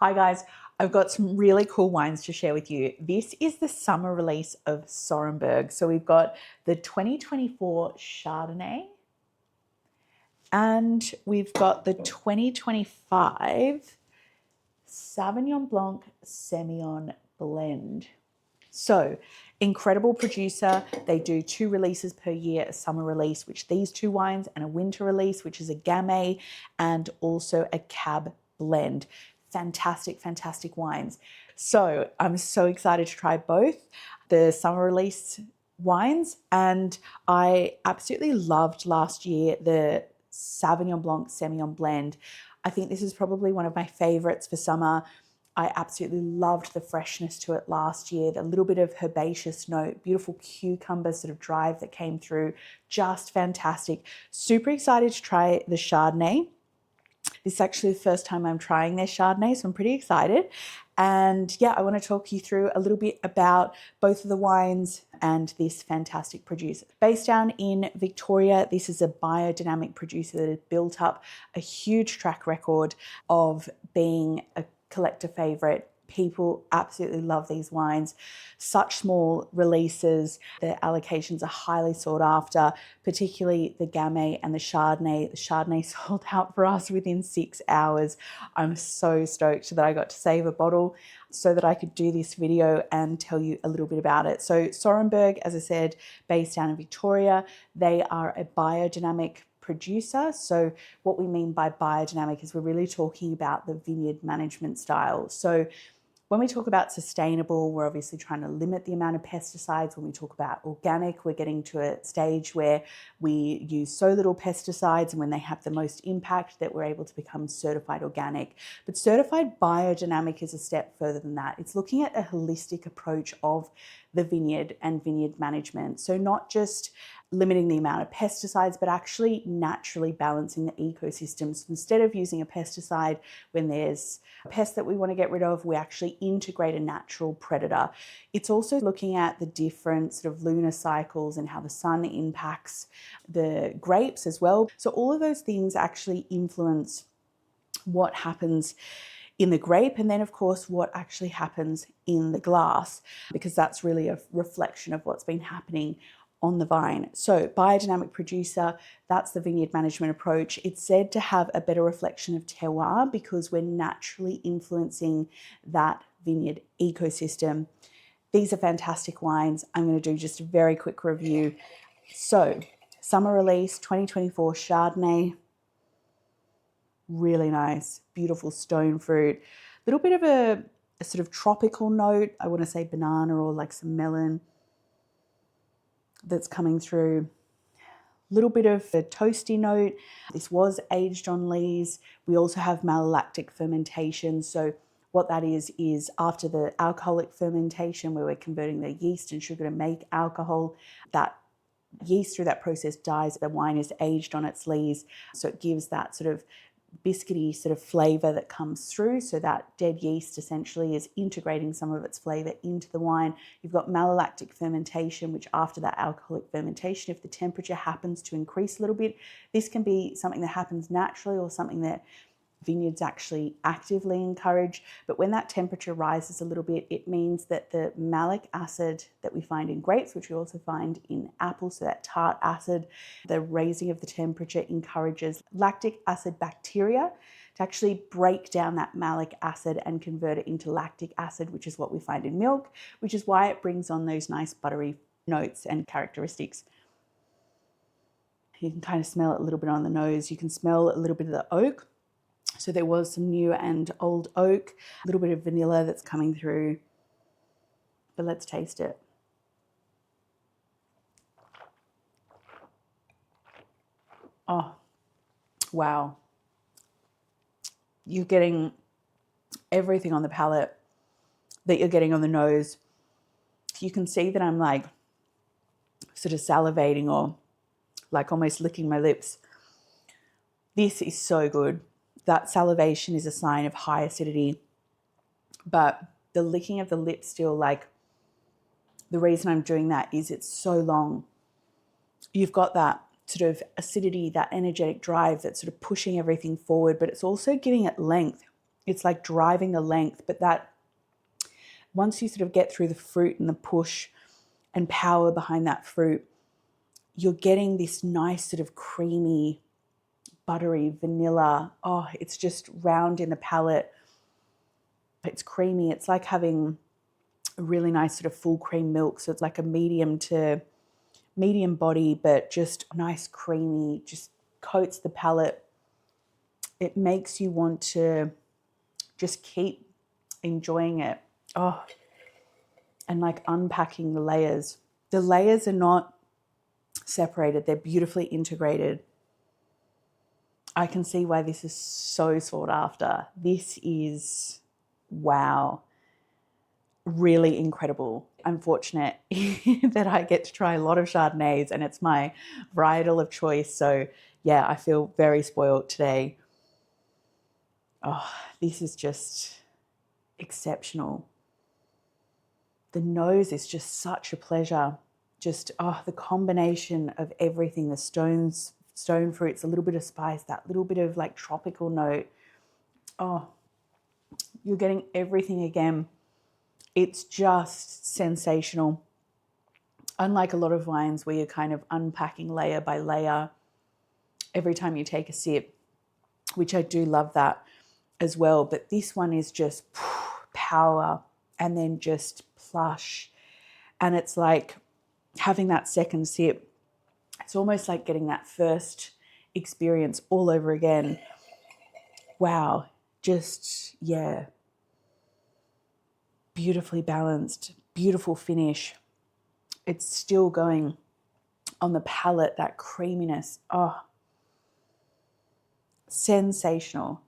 Hi guys, I've got some really cool wines to share with you. This is the summer release of Sorrenberg. So we've got the 2024 Chardonnay and we've got the 2025 Sauvignon Blanc Semillon blend. So incredible producer. They do 2 releases per year, a summer release, which these 2 wines, and a winter release, which is a Gamay and also a Cab blend. Fantastic, fantastic wines. So I'm so excited to try both the summer release wines, and I absolutely loved last year the Sauvignon Blanc Semillon blend. I think this is probably one of my favorites for summer. I absolutely loved the freshness to it last year, the little bit of herbaceous note, beautiful cucumber sort of drive that came through, just fantastic. Super excited to try the Chardonnay. This is actually the first time I'm trying their Chardonnay, so I'm pretty excited. And yeah, I want to talk you through a little bit about both of the wines and this fantastic producer. Based down in Victoria, this is a biodynamic producer that has built up a huge track record of being a collector favorite. People absolutely love these wines. Such small releases. The allocations are highly sought after, particularly the Gamay and the Chardonnay. The Chardonnay sold out for us within 6 hours. I'm so stoked that I got to save a bottle so that I could do this video and tell you a little bit about it. So Sorrenberg, as I said, based down in Victoria, they are a biodynamic producer. So what we mean by biodynamic is we're really talking about the vineyard management style. So when we talk about sustainable, we're obviously trying to limit the amount of pesticides. When we talk about organic, we're getting to a stage where we use so little pesticides, and when they have the most impact, that we're able to become certified organic. But certified biodynamic is a step further than that. It's looking at a holistic approach of the vineyard and vineyard management. So not just limiting the amount of pesticides, but actually naturally balancing the ecosystem. So instead of using a pesticide when there's a pest that we want to get rid of, we actually integrate a natural predator. It's also looking at the different sort of lunar cycles and how the sun impacts the grapes as well. So all of those things actually influence what happens in the grape, and then of course what actually happens in the glass, because that's really a reflection of what's been happening on the vine. So biodynamic producer, that's the vineyard management approach. It's said to have a better reflection of terroir because we're naturally influencing that vineyard ecosystem. These are fantastic wines. I'm going to do just a very quick review. So summer release 2024 Chardonnay, really nice, beautiful stone fruit, little bit of a sort of tropical note. I want to say banana or like some melon that's coming through. Little bit of a toasty note. This was aged on lees. We also have malolactic fermentation. So what that is after the alcoholic fermentation, where we're converting the yeast and sugar to make alcohol, that yeast through that process dies. The wine is aged on its lees. So it gives that sort of biscuity sort of flavor that comes through. So that dead yeast essentially is integrating some of its flavor into the wine. You've got malolactic fermentation, which after that alcoholic fermentation, if the temperature happens to increase a little bit, this can be something that happens naturally or something that vineyards actually actively encourage. But when that temperature rises a little bit, it means that the malic acid that we find in grapes, which we also find in apples, so that tart acid, the raising of the temperature encourages lactic acid bacteria to actually break down that malic acid and convert it into lactic acid, which is what we find in milk, which is why it brings on those nice buttery notes and characteristics. You can kind of smell it a little bit on the nose. You can smell a little bit of the oak. So there was some new and old oak, a little bit of vanilla that's coming through, but let's taste it. Oh, wow. You're getting everything on the palate that you're getting on the nose. You can see that I'm like sort of salivating or like almost licking my lips. This is so good. That salivation is a sign of high acidity, but the licking of the lips still, like, the reason I'm doing that is it's so long. You've got that sort of acidity, that energetic drive that's sort of pushing everything forward, but it's also giving it length. It's like driving the length, but that once you sort of get through the fruit and the push and power behind that fruit, you're getting this nice sort of creamy, buttery vanilla. Oh, it's just round in the palate. It's creamy. It's like having a really nice sort of full cream milk. So it's like a medium to medium body, but just nice creamy, just coats the palate. It makes you want to just keep enjoying it. Oh, and like unpacking the layers. The layers are not separated. They're beautifully integrated. I can see why this is so sought after. This is, wow, really incredible. I'm fortunate that I get to try a lot of Chardonnays and it's my varietal of choice. So yeah, I feel very spoiled today. Oh, this is just exceptional. The nose is just such a pleasure. Just, the combination of everything, the stone fruits, a little bit of spice, that little bit of like tropical note. Oh, you're getting everything again. It's just sensational. Unlike a lot of wines where you're kind of unpacking layer by layer every time you take a sip, which I do love that as well. But this one is just power and then just plush. And it's like having that second sip. It's almost like getting that first experience all over again. Wow. Just, yeah. Beautifully balanced, beautiful finish. It's still going on the palate, that creaminess. Oh, sensational.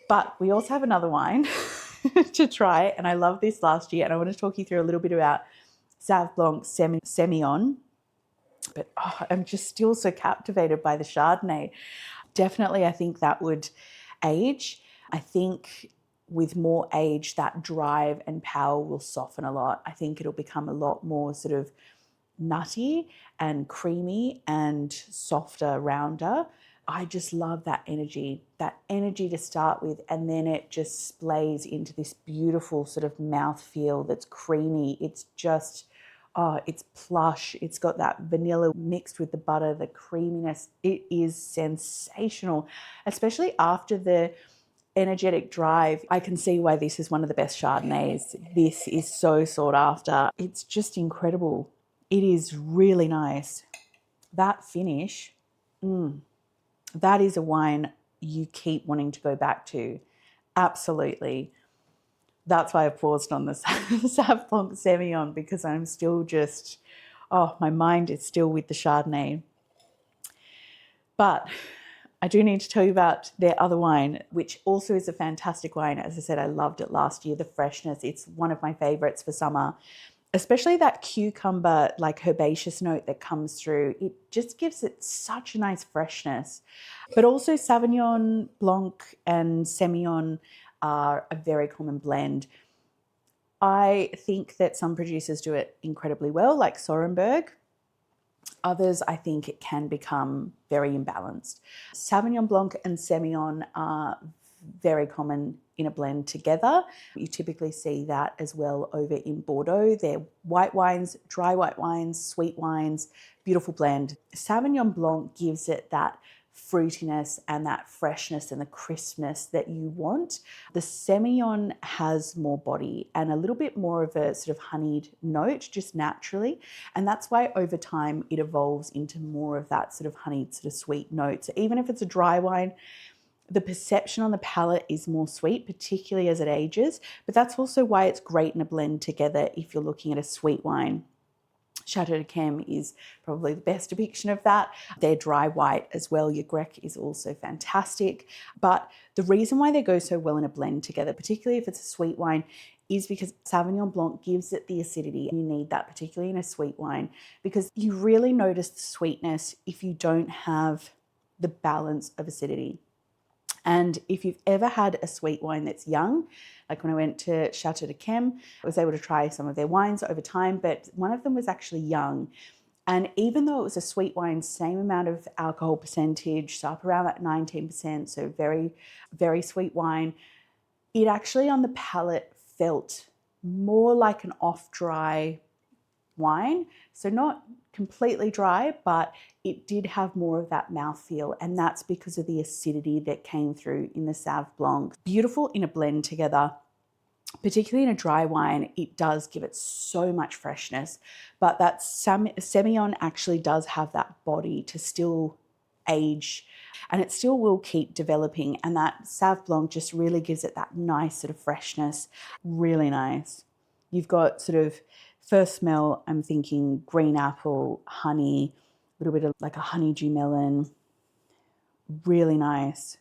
But we also have another wine to try, and I love this last year, and I want to talk you through a little bit about Sauvignon Blanc Semillon. But I'm just still so captivated by the Chardonnay. Definitely, I think that would age. I think with more age, that drive and power will soften a lot. I think it'll become a lot more sort of nutty and creamy and softer, rounder. I just love that energy to start with, and then it just splays into this beautiful sort of mouthfeel that's creamy. It's just, it's plush. It's got that vanilla mixed with the butter, the creaminess. It is sensational, especially after the energetic drive. I can see why this is one of the best Chardonnays. This is so sought after. It's just incredible. It is really nice. That finish, that is a wine you keep wanting to go back to. Absolutely. That's why I paused on the Sauvignon Blanc Semillon, because I'm still just, my mind is still with the Chardonnay. But I do need to tell you about their other wine, which also is a fantastic wine. As I said, I loved it last year, the freshness. It's one of my favorites for summer, especially that cucumber, like herbaceous note that comes through. It just gives it such a nice freshness. But also Sauvignon Blanc and Semillon are a very common blend. I think that some producers do it incredibly well, like Sorrenberg. Others, I think it can become very imbalanced. Sauvignon Blanc and Semillon are very common in a blend together. You typically see that as well over in Bordeaux. They're white wines, dry white wines, sweet wines, beautiful blend. Sauvignon Blanc gives it that fruitiness and that freshness and the crispness that you want. The Semillon has more body and a little bit more of a sort of honeyed note just naturally, and that's why over time it evolves into more of that sort of honeyed sort of sweet note. So even if it's a dry wine, the perception on the palate is more sweet, particularly as it ages, but that's also why it's great in a blend together if you're looking at a sweet wine. Chateau de Chem is probably the best depiction of that. They're dry white as well. Your Grec is also fantastic. But the reason why they go so well in a blend together, particularly if it's a sweet wine, is because Sauvignon Blanc gives it the acidity. You need that, particularly in a sweet wine, because you really notice the sweetness if you don't have the balance of acidity. And if you've ever had a sweet wine that's young, like when I went to Chateau de Chem, I was able to try some of their wines over time, but one of them was actually young. And even though it was a sweet wine, same amount of alcohol percentage, so up around that 19%, so very, very sweet wine, It actually on the palate felt more like an off-dry wine. So not completely dry, but it did have more of that mouthfeel, and that's because of the acidity that came through in the Sauv Blanc. Beautiful in a blend together. Particularly in a dry wine, it does give it so much freshness, but that Semillon actually does have that body to still age, and it still will keep developing, and that Sauv Blanc just really gives it that nice sort of freshness. Really nice. You've got sort of, first smell, I'm thinking green apple, honey, a little bit of like a honeydew melon. Really nice.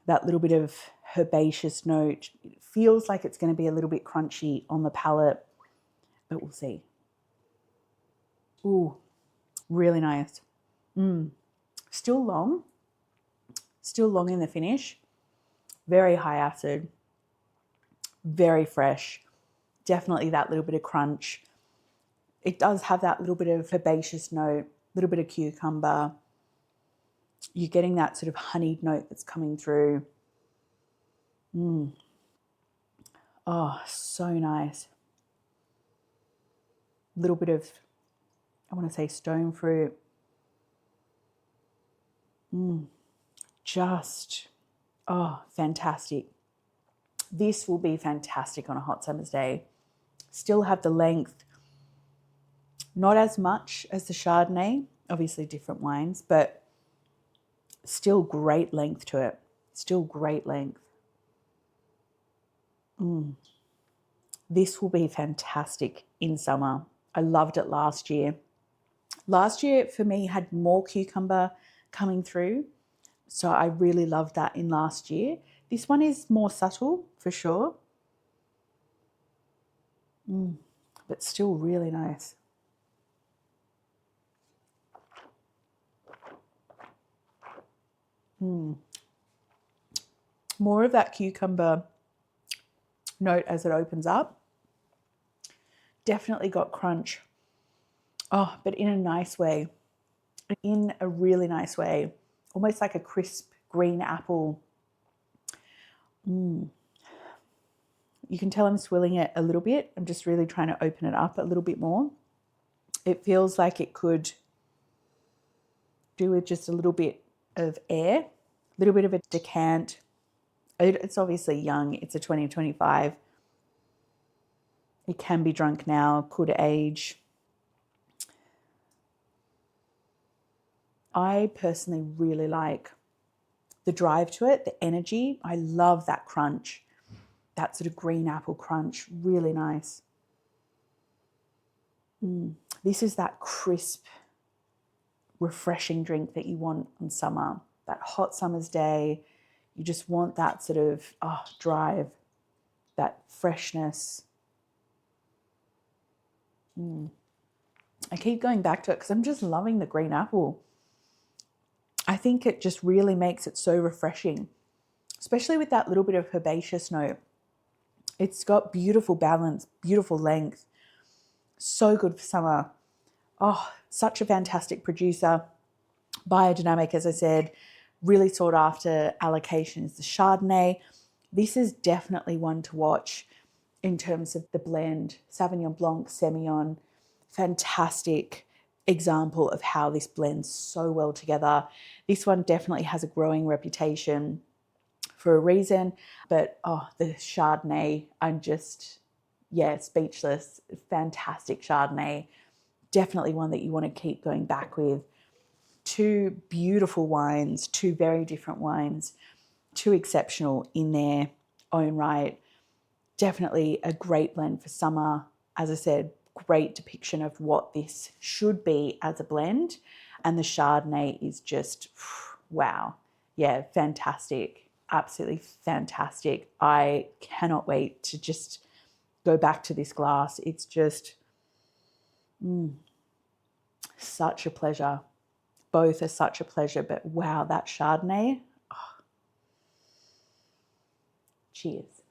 That little bit of herbaceous note. It feels like it's going to be a little bit crunchy on the palate, but we'll see. Ooh, really nice. Still long in the finish. Very high acid, very fresh. Definitely that little bit of crunch. It does have that little bit of herbaceous note, a little bit of cucumber. You're getting that sort of honeyed note that's coming through. Oh, so nice. A little bit of, I want to say stone fruit. Just, oh, fantastic. This will be fantastic on a hot summer's day. Still have the length, not as much as the Chardonnay, obviously different wines, but still great length to it. Still great length. This will be fantastic in summer. I loved it last year. Last year for me had more cucumber coming through, so I really loved that in last year. This one is more subtle for sure, but still really nice. More of that cucumber note as it opens up. Definitely got crunch. Oh, but in a nice way. In a really nice way. Almost like a crisp green apple. You can tell I'm swilling it a little bit. I'm just really trying to open it up a little bit more. It feels like it could do with just a little bit of air, a little bit of a decant. It's obviously young. It's a 2025. It can be drunk now, could age. I personally really like the drive to it, the energy. I love that crunch, that sort of green apple crunch, really nice. This is that crisp, refreshing drink that you want on summer, that hot summer's day. You just want that sort of drive, that freshness. I keep going back to it because I'm just loving the green apple. I think it just really makes it so refreshing, especially with that little bit of herbaceous note. It's got beautiful balance, beautiful length. So good for summer. Oh, such a fantastic producer. Biodynamic, as I said, really sought after allocation is the Chardonnay. This is definitely one to watch in terms of the blend. Sauvignon Blanc, Semillon, fantastic example of how this blends so well together. This one definitely has a growing reputation for a reason, but the Chardonnay, I'm just, speechless. Fantastic Chardonnay. Definitely one that you want to keep going back with. Two beautiful wines, two very different wines, two exceptional in their own right. Definitely a great blend for summer. As I said, great depiction of what this should be as a blend. And the Chardonnay is just, wow. Yeah, fantastic. Absolutely fantastic. I cannot wait to just go back to this glass. It's just such a pleasure. Both are such a pleasure, but wow, that Chardonnay. Cheers.